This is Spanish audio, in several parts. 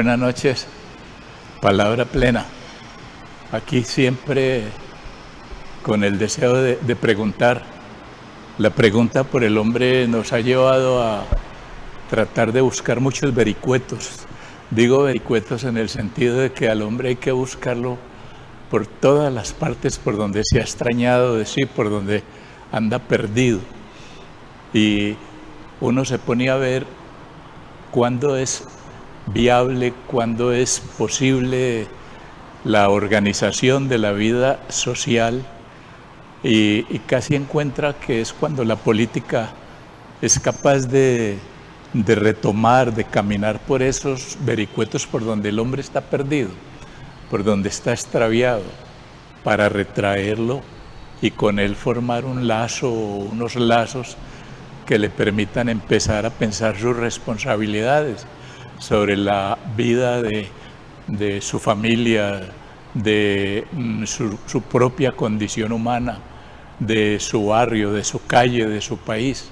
Buenas noches, palabra plena. Aquí siempre con el deseo de preguntar. La pregunta por el hombre nos ha llevado a tratar de buscar muchos vericuetos. Digo vericuetos en el sentido de que al hombre hay que buscarlo por todas las partes por donde se ha extrañado de sí, por donde anda perdido. Y uno se pone a ver cuándo es viable, cuándo es posible la organización de la vida social y casi encuentra que es cuando la política es capaz de retomar, de caminar por esos vericuetos por donde el hombre está perdido, por donde está extraviado, para retraerlo y con él formar un lazo o unos lazos que le permitan empezar a pensar sus responsabilidades sobre la vida de su familia, de su propia condición humana, de su barrio, de su calle, de su país.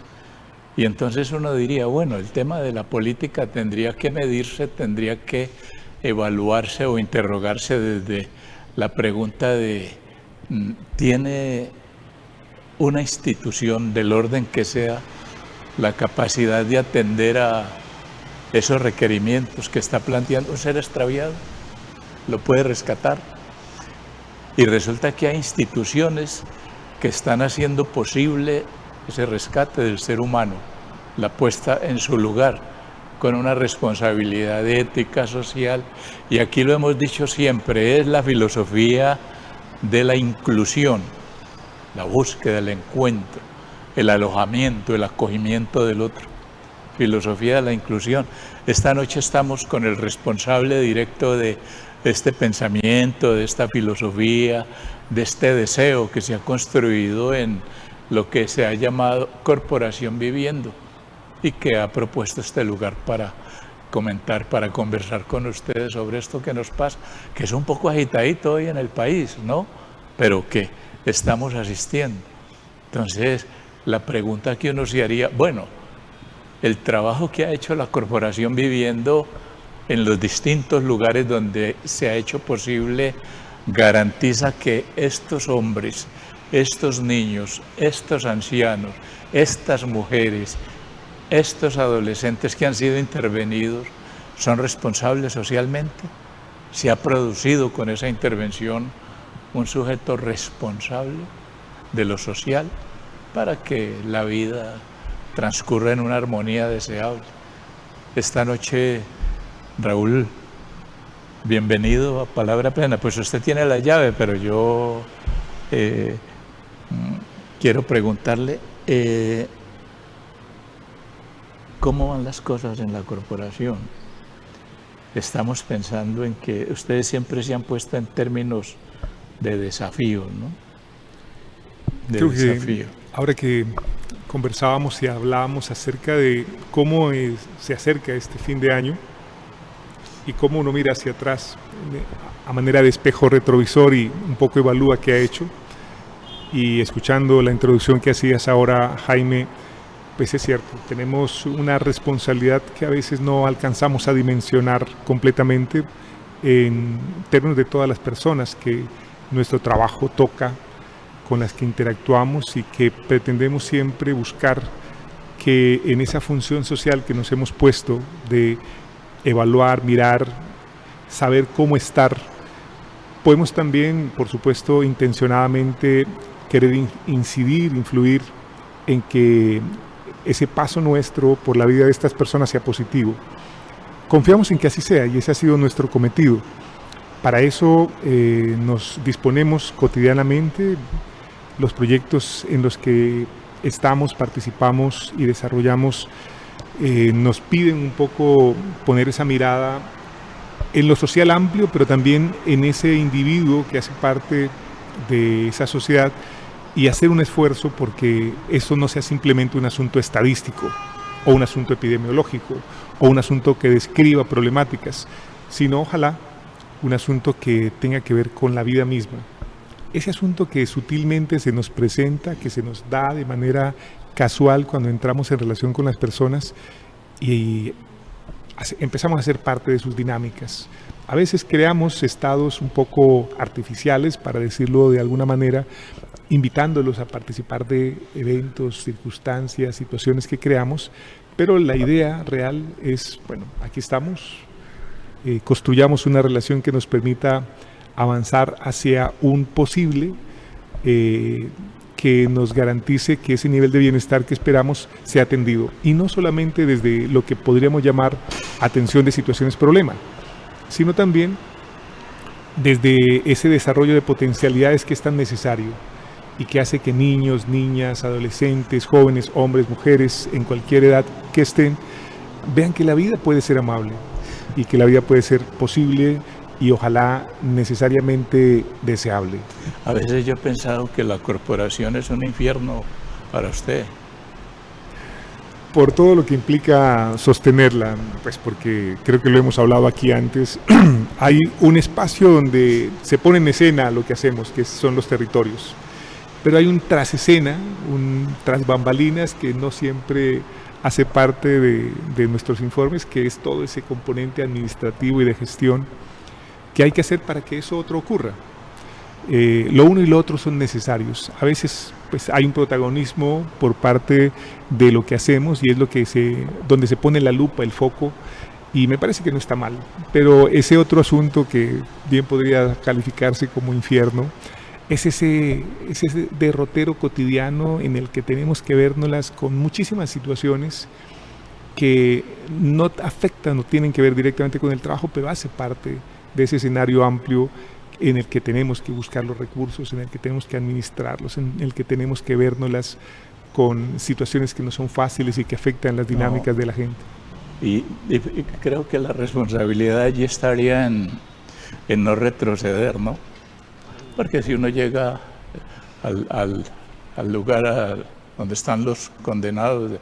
Y entonces uno diría, bueno, el tema de la política tendría que medirse, tendría que evaluarse o interrogarse desde la pregunta de, ¿tiene una institución del orden que sea la capacidad de atender a esos requerimientos que está planteando un ser extraviado? ¿Lo puede rescatar? Y resulta que hay instituciones que están haciendo posible ese rescate del ser humano, la puesta en su lugar, con una responsabilidad ética, social, y aquí lo hemos dicho siempre, es la filosofía de la inclusión, la búsqueda, el encuentro, el alojamiento, el acogimiento del otro. Filosofía de la inclusión. Esta noche estamos con el responsable directo de este pensamiento, de esta filosofía, de este deseo que se ha construido en lo que se ha llamado Corporación Viviendo y que ha propuesto este lugar para comentar, para conversar con ustedes sobre esto que nos pasa, que es un poco agitadito hoy en el país, ¿no? Pero que estamos asistiendo. Entonces, la pregunta que uno se haría, bueno, el trabajo que ha hecho la Corporación Viviendo en los distintos lugares donde se ha hecho posible garantiza que estos hombres, estos niños, estos ancianos, estas mujeres, estos adolescentes que han sido intervenidos son responsables socialmente. Se ha producido con esa intervención un sujeto responsable de lo social para que la vida transcurra en una armonía deseable. Esta noche, Raúl, bienvenido a Palabra Plena. Pues usted tiene la llave, pero yo quiero preguntarle cómo van las cosas en la corporación. Estamos pensando en que ustedes siempre se han puesto en términos de desafío, ¿no? Creo que ahora que conversábamos y hablábamos acerca de cómo se acerca este fin de año y cómo uno mira hacia atrás a manera de espejo retrovisor y un poco evalúa qué ha hecho, y escuchando la introducción que hacías ahora, Jaime, pues es cierto, tenemos una responsabilidad que a veces no alcanzamos a dimensionar completamente en términos de todas las personas que nuestro trabajo toca, con las que interactuamos, y que pretendemos siempre buscar que en esa función social que nos hemos puesto de evaluar, mirar, saber cómo estar, podemos también, por supuesto, intencionadamente querer incidir, influir en que ese paso nuestro por la vida de estas personas sea positivo. Confiamos en que así sea, y ese ha sido nuestro cometido. Para eso nos disponemos cotidianamente. Los proyectos en los que estamos, participamos y desarrollamos nos piden un poco poner esa mirada en lo social amplio, pero también en ese individuo que hace parte de esa sociedad, y hacer un esfuerzo porque eso no sea simplemente un asunto estadístico o un asunto epidemiológico o un asunto que describa problemáticas, sino ojalá un asunto que tenga que ver con la vida misma. Ese asunto que sutilmente se nos presenta, que se nos da de manera casual cuando entramos en relación con las personas, y empezamos a ser parte de sus dinámicas. A veces creamos estados un poco artificiales, para decirlo de alguna manera, invitándolos a participar de eventos, circunstancias, situaciones que creamos, pero la idea real es, bueno, aquí estamos, construyamos una relación que nos permita avanzar hacia un posible que nos garantice que ese nivel de bienestar que esperamos sea atendido, y no solamente desde lo que podríamos llamar atención de situaciones problema, sino también desde ese desarrollo de potencialidades que es tan necesario y que hace que niños, niñas, adolescentes, jóvenes, hombres, mujeres, en cualquier edad que estén, vean que la vida puede ser amable y que la vida puede ser posible y ojalá necesariamente deseable. A veces yo he pensado que la corporación es un infierno para usted. Por todo lo que implica sostenerla, pues porque creo que lo hemos hablado aquí antes, hay un espacio donde se pone en escena lo que hacemos, que son los territorios. Pero hay un tras escena, un tras bambalinas que no siempre hace parte de nuestros informes, que es todo ese componente administrativo y de gestión que hay que hacer para que eso otro ocurra. Lo uno y lo otro son necesarios. A veces pues hay un protagonismo por parte de lo que hacemos y es donde se pone la lupa, el foco, y me parece que no está mal. Pero ese otro asunto que bien podría calificarse como infierno es ese derrotero cotidiano en el que tenemos que vernoslas con muchísimas situaciones que no afectan, no tienen que ver directamente con el trabajo, pero hace parte de ese escenario amplio en el que tenemos que buscar los recursos, en el que tenemos que administrarlos, en el que tenemos que vernoslas con situaciones que no son fáciles y que afectan las dinámicas de la gente. Y creo que la responsabilidad allí estaría en no retroceder, ¿no? Porque si uno llega al lugar donde están los condenados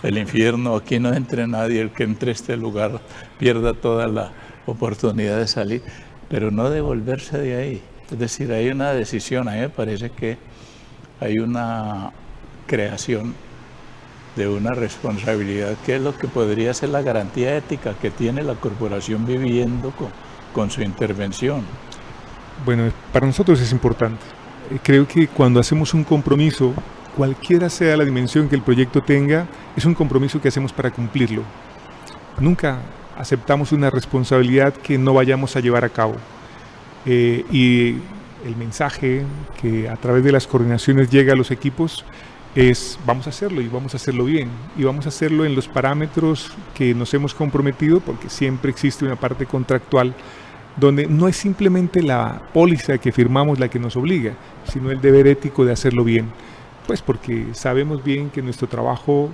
del infierno, aquí no entre nadie, el que entre a este lugar pierda toda la oportunidad de salir, pero no devolverse de ahí. Es decir, hay una decisión, a mí me parece que hay una creación de una responsabilidad que es lo que podría ser la garantía ética que tiene la corporación viviendo con su intervención. Bueno, para nosotros es importante. Creo que cuando hacemos un compromiso, cualquiera sea la dimensión que el proyecto tenga, es un compromiso que hacemos para cumplirlo. Nunca aceptamos una responsabilidad que no vayamos a llevar a cabo. Y el mensaje que a través de las coordinaciones llega a los equipos es: vamos a hacerlo y vamos a hacerlo bien, y vamos a hacerlo en los parámetros que nos hemos comprometido, porque siempre existe una parte contractual donde no es simplemente la póliza que firmamos la que nos obliga, sino el deber ético de hacerlo bien, pues porque sabemos bien que nuestro trabajo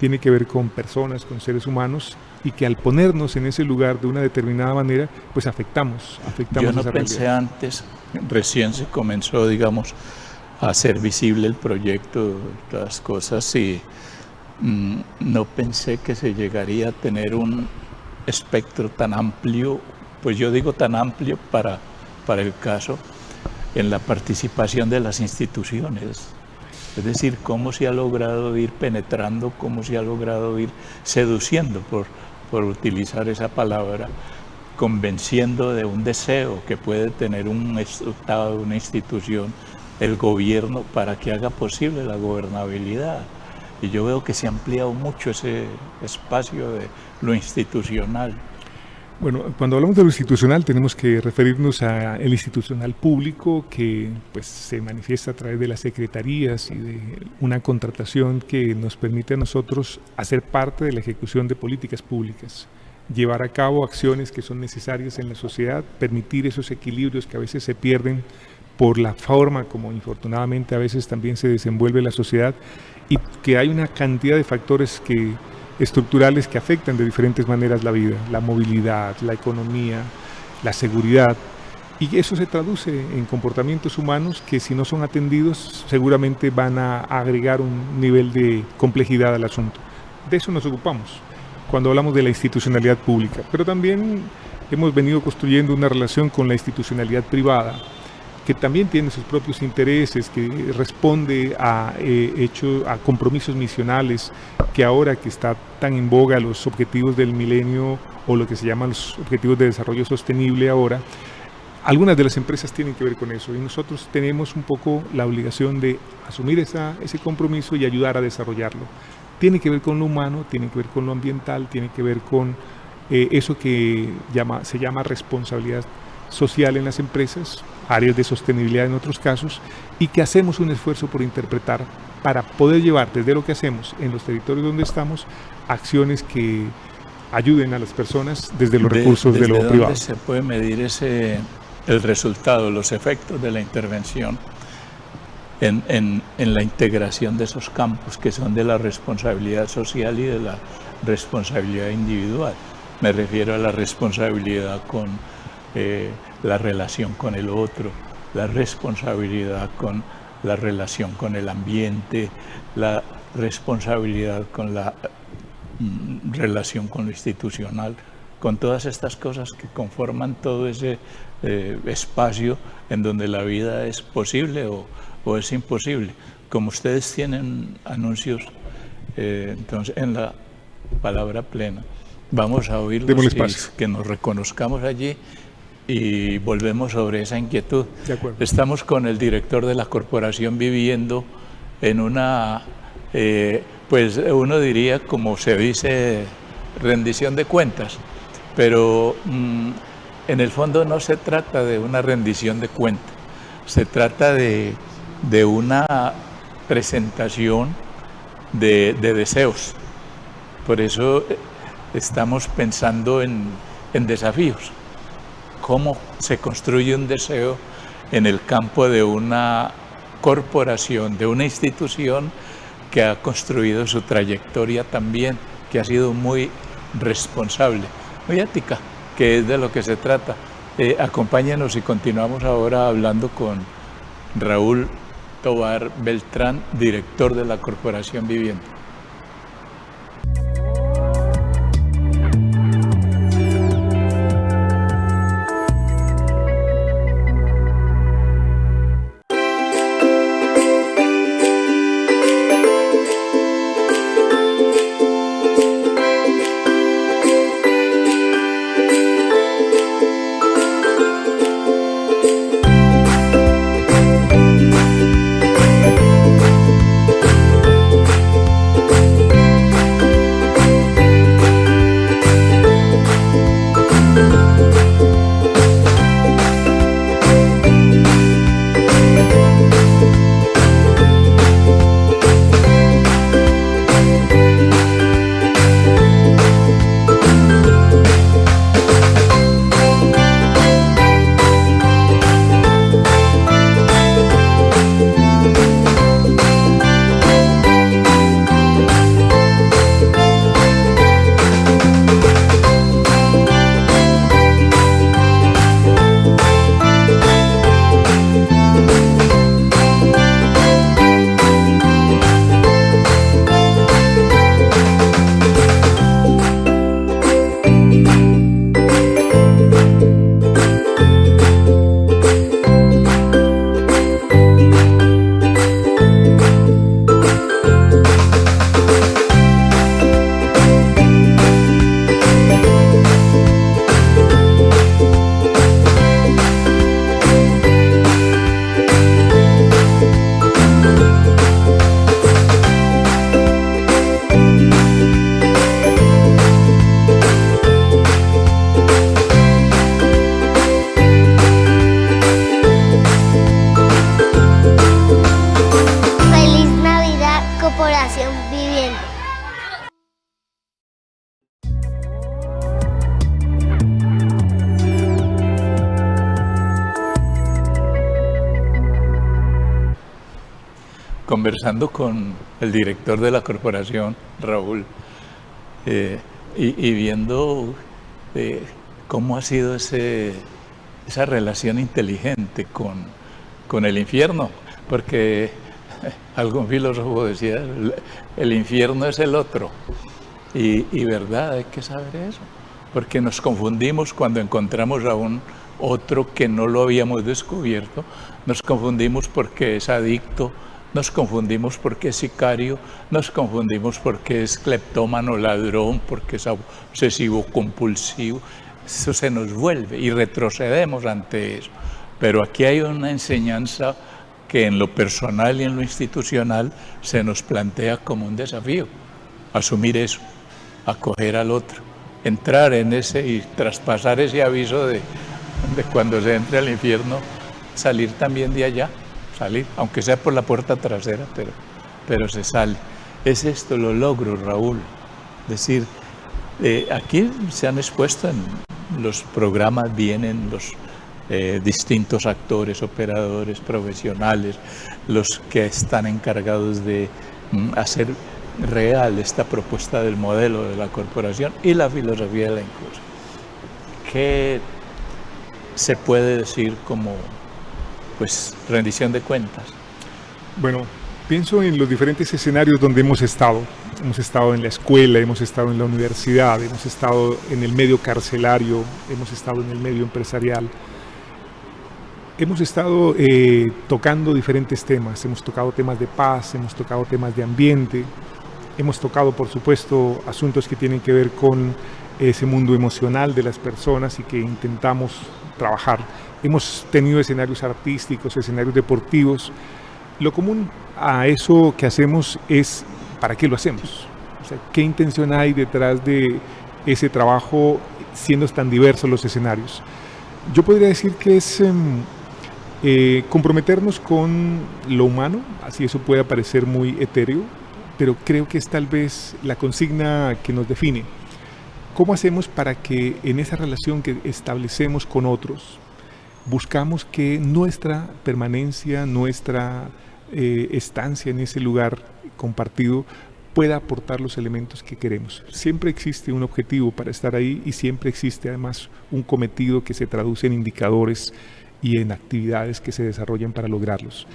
tiene que ver con personas, con seres humanos, y que al ponernos en ese lugar de una determinada manera, pues afectamos Yo no esa pensé realidad. antes, recién se comenzó, digamos, a hacer visible el proyecto, las cosas, y no pensé que se llegaría a tener un espectro tan amplio, pues yo digo tan amplio para el caso, en la participación de las instituciones. Es decir, cómo se ha logrado ir penetrando, cómo se ha logrado ir seduciendo, por utilizar esa palabra, convenciendo de un deseo que puede tener un Estado, una institución, el gobierno, para que haga posible la gobernabilidad. Y yo veo que se ha ampliado mucho ese espacio de lo institucional. Bueno, cuando hablamos de lo institucional tenemos que referirnos al institucional público, que pues se manifiesta a través de las secretarías y de una contratación que nos permite a nosotros hacer parte de la ejecución de políticas públicas, llevar a cabo acciones que son necesarias en la sociedad, permitir esos equilibrios que a veces se pierden por la forma como infortunadamente a veces también se desenvuelve la sociedad, y que hay una cantidad de factores estructurales que afectan de diferentes maneras la vida, la movilidad, la economía, la seguridad, y eso se traduce en comportamientos humanos que, si no son atendidos, seguramente van a agregar un nivel de complejidad al asunto. De eso nos ocupamos cuando hablamos de la institucionalidad pública, pero también hemos venido construyendo una relación con la institucionalidad privada, que también tiene sus propios intereses, que responde a compromisos misionales, que ahora que está tan en boga los objetivos del milenio o lo que se llaman los objetivos de desarrollo sostenible ahora, algunas de las empresas tienen que ver con eso y nosotros tenemos un poco la obligación de asumir ese compromiso y ayudar a desarrollarlo. Tiene que ver con lo humano, tiene que ver con lo ambiental, tiene que ver con eso que se llama responsabilidad social en las empresas, áreas de sostenibilidad en otros casos, y que hacemos un esfuerzo por interpretar para poder llevar desde lo que hacemos en los territorios donde estamos acciones que ayuden a las personas desde los recursos de lo privado. ¿Dónde se puede medir el resultado, los efectos de la intervención en la integración de esos campos que son de la responsabilidad social y de la responsabilidad individual? Me refiero a la responsabilidad con la relación con el otro, la responsabilidad con la relación con el ambiente, la responsabilidad con la relación con lo institucional, con todas estas cosas que conforman todo ese espacio en donde la vida es posible o es imposible. Como ustedes tienen anuncios, entonces en la palabra plena, vamos a oírlos y que nos reconozcamos allí y volvemos sobre esa inquietud. De acuerdo. Estamos con el director de la corporación viviendo en una, pues uno diría, como se dice, rendición de cuentas, pero en el fondo no se trata de una rendición de cuentas, se trata de una presentación de deseos. Por eso estamos pensando en desafíos. ¿Cómo se construye un deseo en el campo de una corporación, de una institución que ha construido su trayectoria también, que ha sido muy responsable, muy ética, que es de lo que se trata? Acompáñenos y continuamos ahora hablando con Raúl Tovar Beltrán, director de la Corporación Vivienda. Conversando con el director de la corporación, Raúl, y viendo cómo ha sido esa relación inteligente con el infierno, porque algún filósofo decía, el infierno es el otro, y verdad, hay que saber eso, porque nos confundimos cuando encontramos a un otro que no lo habíamos descubierto, nos confundimos porque es adicto, nos confundimos porque es sicario, nos confundimos porque es cleptómano, ladrón, porque es obsesivo compulsivo. Eso se nos vuelve y retrocedemos ante eso. Pero aquí hay una enseñanza que en lo personal y en lo institucional se nos plantea como un desafío, asumir eso, acoger al otro, entrar en ese y traspasar ese aviso de cuando se entre al infierno, salir también de allá, salir, aunque sea por la puerta trasera, pero se sale. Es esto, lo logro, Raúl. Es decir, aquí se han expuesto en los programas, vienen los distintos actores, operadores, profesionales, los que están encargados de hacer real esta propuesta del modelo de la corporación y la filosofía de la inclusión. ¿Qué se puede decir como pues rendición de cuentas? Bueno, pienso en los diferentes escenarios donde hemos estado. Hemos estado en la escuela, hemos estado en la universidad, hemos estado en el medio carcelario, hemos estado en el medio empresarial. Hemos estado tocando diferentes temas. Hemos tocado temas de paz, hemos tocado temas de ambiente, hemos tocado, por supuesto, asuntos que tienen que ver con ese mundo emocional de las personas y que intentamos trabajar. Hemos tenido escenarios artísticos, escenarios deportivos. Lo común a eso que hacemos es ¿para qué lo hacemos? O sea, ¿qué intención hay detrás de ese trabajo siendo tan diversos los escenarios? Yo podría decir que es comprometernos con lo humano, así eso puede parecer muy etéreo, pero creo que es tal vez la consigna que nos define. ¿Cómo hacemos para que en esa relación que establecemos con otros, buscamos que nuestra permanencia, nuestra estancia en ese lugar compartido pueda aportar los elementos que queremos? Siempre existe un objetivo para estar ahí y siempre existe además un cometido que se traduce en indicadores y en actividades que se desarrollan para lograrlos.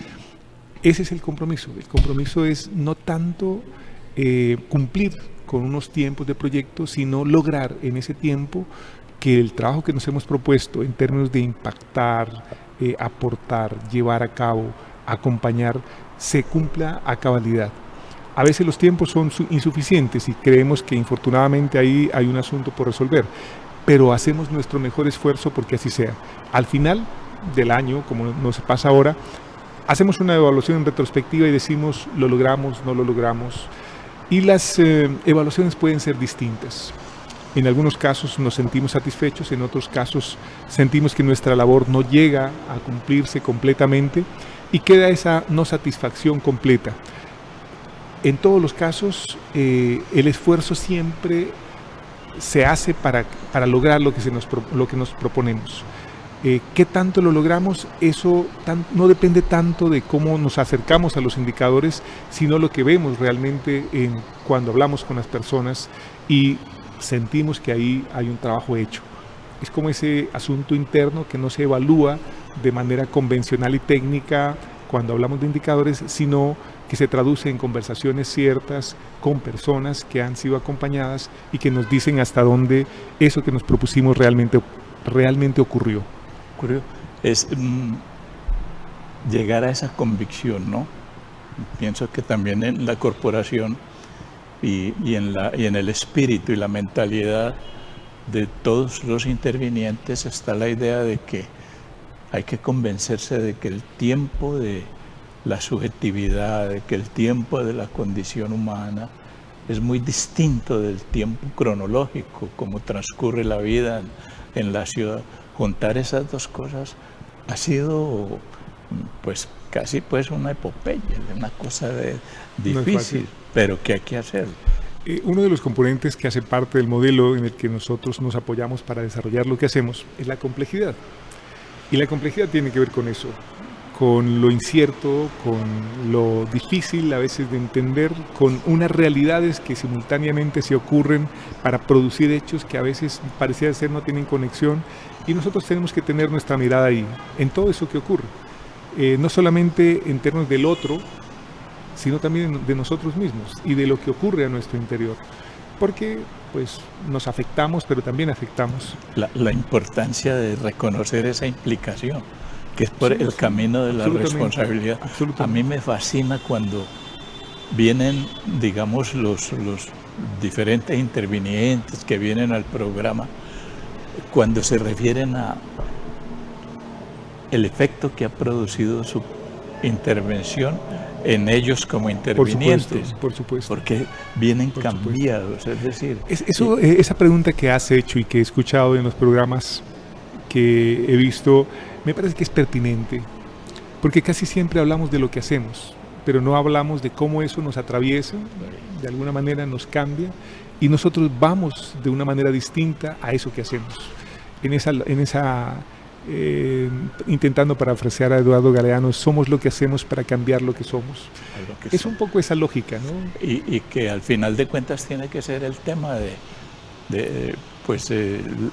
Ese es el compromiso. El compromiso es no tanto cumplir con unos tiempos de proyecto, sino lograr en ese tiempo que el trabajo que nos hemos propuesto en términos de impactar, aportar, llevar a cabo, acompañar, se cumpla a cabalidad. A veces los tiempos son insuficientes y creemos que infortunadamente ahí hay un asunto por resolver, pero hacemos nuestro mejor esfuerzo porque así sea. Al final del año, como nos pasa ahora, hacemos una evaluación en retrospectiva y decimos lo logramos, no lo logramos, y las evaluaciones pueden ser distintas. En algunos casos nos sentimos satisfechos, en otros casos sentimos que nuestra labor no llega a cumplirse completamente y queda esa no satisfacción completa. En todos los casos el esfuerzo siempre se hace para lograr lo que nos proponemos. ¿Qué tanto lo logramos? Eso no depende tanto de cómo nos acercamos a los indicadores, sino lo que vemos realmente cuando hablamos con las personas y sentimos que ahí hay un trabajo hecho. Es como ese asunto interno que no se evalúa de manera convencional y técnica cuando hablamos de indicadores, sino que se traduce en conversaciones ciertas con personas que han sido acompañadas y que nos dicen hasta dónde eso que nos propusimos realmente ocurrió. Es llegar a esa convicción, ¿no? Pienso que también en la corporación y en el espíritu y la mentalidad de todos los intervinientes está la idea de que hay que convencerse de que el tiempo de la subjetividad, de que el tiempo de la condición humana es muy distinto del tiempo cronológico, como transcurre la vida en la ciudad. Juntar esas dos cosas ha sido pues casi pues una epopeya, una cosa difícil, no, pero que hay que hacer. Uno de los componentes que hace parte del modelo en el que nosotros nos apoyamos para desarrollar lo que hacemos es la complejidad. Y la complejidad tiene que ver con eso, con lo incierto, con lo difícil a veces de entender, con unas realidades que simultáneamente se ocurren para producir hechos que a veces pareciera ser no tienen conexión, y nosotros tenemos que tener nuestra mirada ahí, en todo eso que ocurre, no solamente en términos del otro, sino también de nosotros mismos y de lo que ocurre a nuestro interior. porque pues nos afectamos, pero también afectamos. La importancia de reconocer esa implicación, que es por el camino de la responsabilidad. A mí me fascina cuando vienen, digamos, los diferentes intervinientes que vienen al programa, cuando se refieren a el efecto que ha producido su intervención en ellos como intervinientes. Por supuesto. Porque vienen cambiados, es decir... Esa pregunta que has hecho y que he escuchado en los programas que he visto, me parece que es pertinente, porque casi siempre hablamos de lo que hacemos, pero no hablamos de cómo eso nos atraviesa, de alguna manera nos cambia, y nosotros vamos de una manera distinta a eso que hacemos. Intentando parafrasear a Eduardo Galeano, somos lo que hacemos para cambiar lo que somos. Es un poco esa lógica, ¿no? Y que al final de cuentas tiene que ser el tema de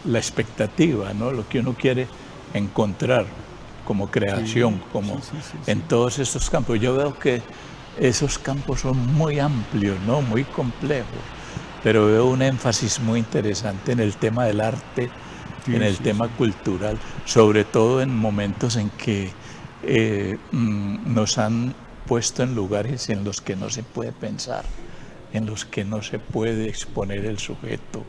la expectativa, ¿no? Lo que uno quiere encontrar como creación, en todos estos campos. Yo veo que esos campos son muy amplios, ¿no? Muy complejos, pero veo un énfasis muy interesante en el tema del arte, en el tema cultural, sobre todo en momentos en que nos han puesto en lugares en los que no se puede pensar, en los que no se puede exponer el sujeto,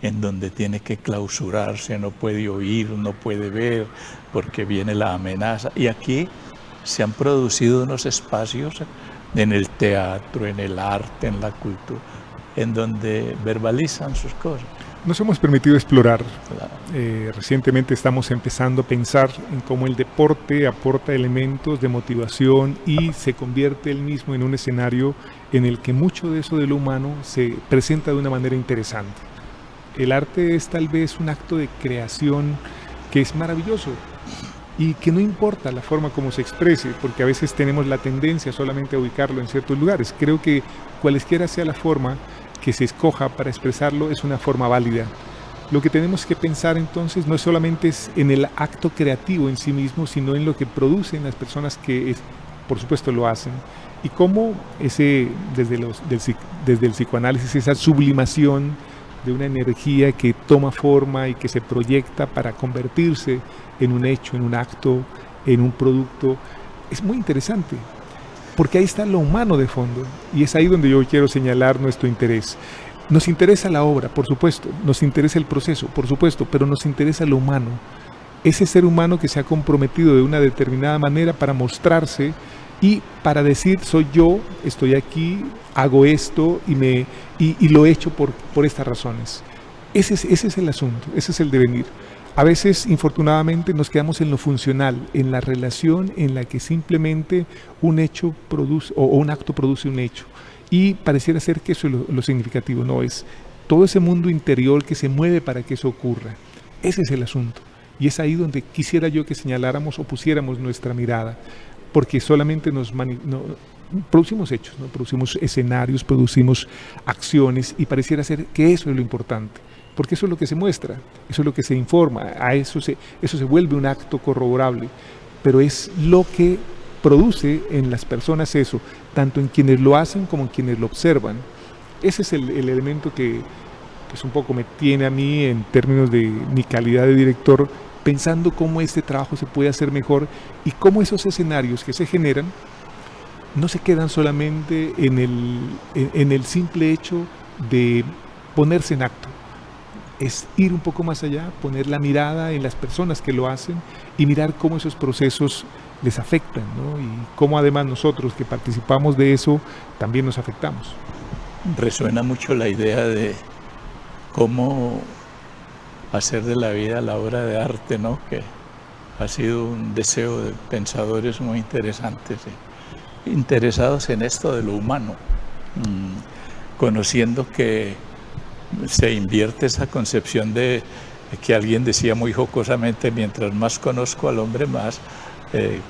en donde tiene que clausurarse, no puede oír, no puede ver, porque viene la amenaza. Y aquí se han producido unos espacios en el teatro, en el arte, en la cultura, en donde verbalizan sus cosas. Nos hemos permitido explorar. Recientemente estamos empezando a pensar en cómo el deporte aporta elementos de motivación y se convierte él mismo en un escenario en el que mucho de eso de lo humano se presenta de una manera interesante. El arte es tal vez un acto de creación que es maravilloso y que no importa la forma como se exprese, porque a veces tenemos la tendencia solamente a ubicarlo en ciertos lugares. Creo que cualesquiera sea la forma que se escoja para expresarlo es una forma válida. Lo que tenemos que pensar entonces no solamente es en el acto creativo en sí mismo, sino en lo que producen las personas que por supuesto lo hacen, y cómo desde el psicoanálisis, esa sublimación de una energía que toma forma y que se proyecta para convertirse en un hecho, en un acto, en un producto, es muy interesante. Porque ahí está lo humano de fondo, y es ahí donde yo quiero señalar nuestro interés. Nos interesa la obra, por supuesto, nos interesa el proceso, por supuesto, pero nos interesa lo humano. Ese ser humano que se ha comprometido de una determinada manera para mostrarse y para decir, soy yo, estoy aquí, hago esto y lo he hecho por estas razones. Ese es el asunto, ese es el devenir. A veces, infortunadamente, nos quedamos en lo funcional, en la relación en la que simplemente un hecho produce, o un acto produce un hecho. Y pareciera ser que eso es lo significativo, no es todo ese mundo interior que se mueve para que eso ocurra. Ese es el asunto. Y es ahí donde quisiera yo que señaláramos o pusiéramos nuestra mirada, porque solamente producimos hechos, ¿no? Producimos escenarios, producimos acciones, y pareciera ser que eso es lo importante. Porque eso es lo que se muestra, eso es lo que se informa, eso se vuelve un acto corroborable, pero es lo que produce en las personas eso, tanto en quienes lo hacen como en quienes lo observan. Ese es el elemento que pues un poco me tiene a mí, en términos de mi calidad de director, pensando cómo este trabajo se puede hacer mejor y cómo esos escenarios que se generan no se quedan solamente en el simple hecho de ponerse en acto. Es ir un poco más allá, poner la mirada en las personas que lo hacen y mirar cómo esos procesos les afectan, ¿no? Y cómo además nosotros que participamos de eso también nos afectamos. Resuena mucho la idea de cómo hacer de la vida la obra de arte, ¿no? Que ha sido un deseo de pensadores muy interesantes, interesados en esto de lo humano, conociendo que se invierte esa concepción de que alguien decía muy jocosamente, mientras más conozco al hombre, más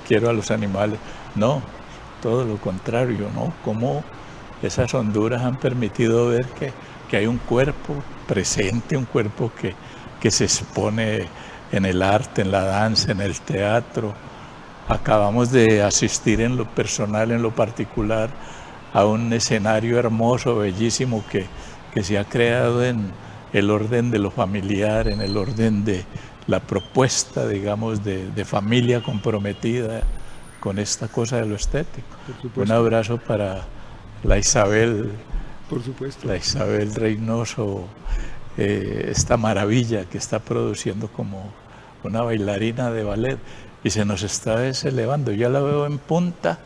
quiero a los animales. No, todo lo contrario, ¿no? Cómo esas honduras han permitido ver que hay un cuerpo presente, un cuerpo que se expone en el arte, en la danza, en el teatro. Acabamos de asistir en lo personal, en lo particular, a un escenario hermoso, bellísimo, que que se ha creado en el orden de lo familiar, en el orden de la propuesta, digamos, de familia comprometida con esta cosa de lo estético. Un abrazo para la Isabel, por supuesto, la Isabel Reynoso, esta maravilla que está produciendo como una bailarina de ballet y se nos está elevando. Ya la veo en punta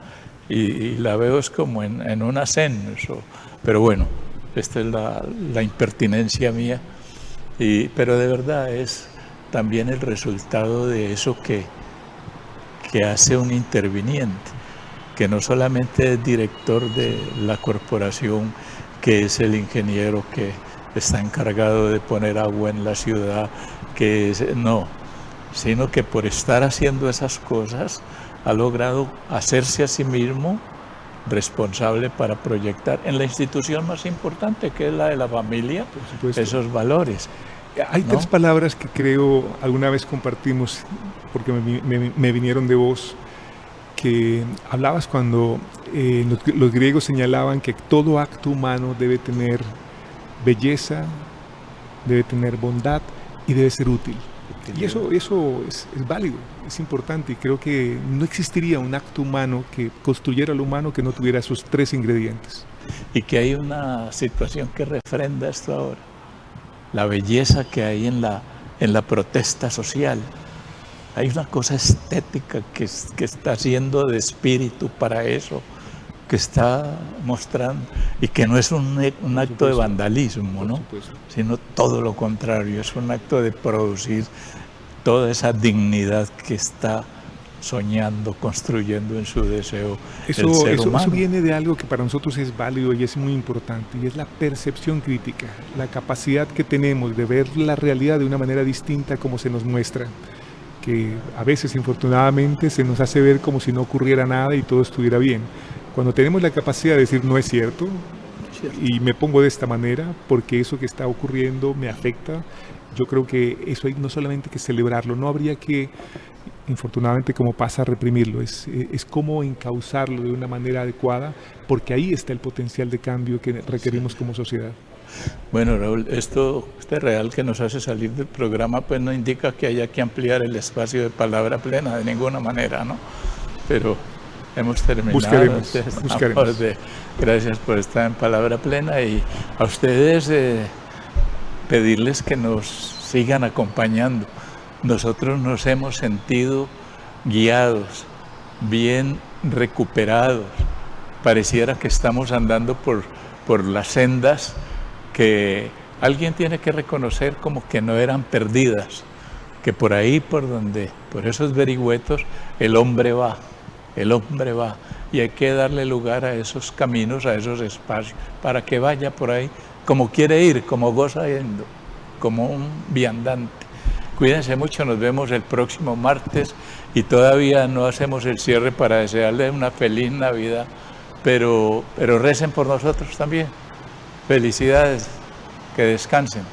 y la veo es como en un ascenso, pero bueno, esta es la impertinencia mía, pero de verdad es también el resultado de eso que hace un interviniente, que no solamente es director de la corporación, que es el ingeniero que está encargado de poner agua en la ciudad, no, sino que por estar haciendo esas cosas ha logrado hacerse a sí mismo responsable para proyectar en la institución más importante, que es la de la familia, esos valores. Hay tres palabras que creo alguna vez compartimos, porque me vinieron de vos, que hablabas cuando los griegos señalaban que todo acto humano debe tener belleza, debe tener bondad y debe ser útil. Y eso es válido, es importante, y creo que no existiría un acto humano que construyera lo humano que no tuviera esos tres ingredientes. Y que hay una situación que refrenda esto ahora, la belleza que hay en la protesta social. Hay una cosa estética que está haciendo de espíritu para eso, que está mostrando, y que no es un acto de vandalismo, ¿no? Sino todo lo contrario, es un acto de producir toda esa dignidad que está soñando, construyendo en su deseo el ser humano. Eso viene de algo que para nosotros es válido y es muy importante, y es la percepción crítica, la capacidad que tenemos de ver la realidad de una manera distinta como se nos muestra, que a veces infortunadamente se nos hace ver como si no ocurriera nada y todo estuviera bien. Cuando tenemos la capacidad de decir no es cierto, y me pongo de esta manera porque eso que está ocurriendo me afecta, yo creo que eso hay no solamente que celebrarlo, no habría que, infortunadamente como pasa, reprimirlo, es cómo encauzarlo de una manera adecuada, porque ahí está el potencial de cambio que requerimos como sociedad. Bueno, Raúl, este real que nos hace salir del programa pues no indica que haya que ampliar el espacio de palabra plena de ninguna manera, ¿no? Pero hemos terminado. Buscaremos. Gracias por estar en Palabra Plena, y a ustedes pedirles que nos sigan acompañando. Nosotros nos hemos sentido guiados, bien recuperados. Pareciera que estamos andando por las sendas que alguien tiene que reconocer como que no eran perdidas, que por ahí, por esos vericuetos, el hombre va, y hay que darle lugar a esos caminos, a esos espacios, para que vaya por ahí como quiere ir, como goza yendo, como un viandante. Cuídense mucho, nos vemos el próximo martes, y todavía no hacemos el cierre para desearles una feliz Navidad, pero recen por nosotros también. Felicidades, que descansen.